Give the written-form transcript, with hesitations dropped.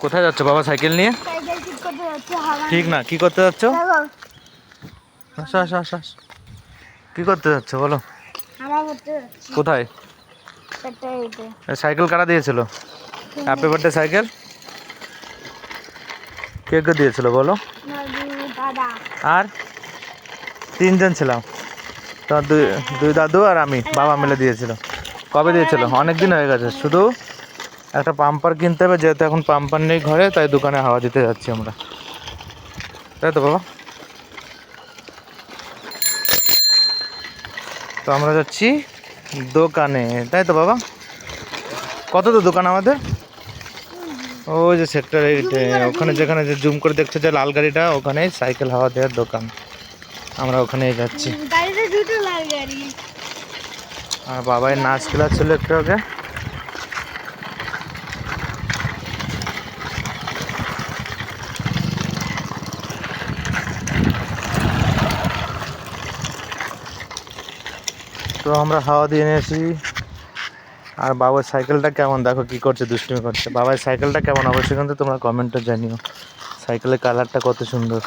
কোথায় যাচ্ছ বাবা সাইকেল নিয়ে? সাইকেল ঠিক করতে যাচ্ছে হাওয়া ঠিক না, কি করতে যাচ্ছ? দেখো আসো আসো আসো আসো। কি করতে যাচ্ছ বলো? হাওয়া করতে যাচ্ছি কোথায়? সেটা এইটা এই সাইকেল কারা দিয়েছিল? হ্যাপি বার্থডে সাইকেল কে কে দিয়েছিল বলো? নদী দাদা আর তিনজন ছিলাম, তো দুই দুই দাদু আর আমি, বাবা মিলে দিয়েছিল। কবে দিয়েছিল? অনেক দিন হয়ে গেছে। শুধু একটা পাম্পার কিনতে হবে, যেহেতু এখন পাম্পার নেই ঘরে, তাই দোকানে হাওয়া দিতে যাচ্ছি আমরা, তাই তো বাবা? তো আমরা যাচ্ছি দোকানে, তাই তো বাবা? কত তো দোকান আমাদের? ওই যে সেক্টর এইটে, ওখানে যেখানে যে জুম করে দেখছো যে লাল গাড়িটা, ওখানে সাইকেল হাওয়া দেওয়ার দোকান। আমরা ওখানেই যাচ্ছি। গাড়িতে দুটো লাল গাড়ি আর বাবাই নাচ খেলা ছিল একটু আগে। তো আমরা হাওয়া দিয়ে নিয়েছি। আর বাবার সাইকেলটা কেমন দেখো, কি করছে, দুষ্টুমি করছে। বাবার সাইকেলটা কেমন অবশ্যই কিন্তু তোমরা কমেন্টে জানিও। সাইকেলের কালারটা কত সুন্দর।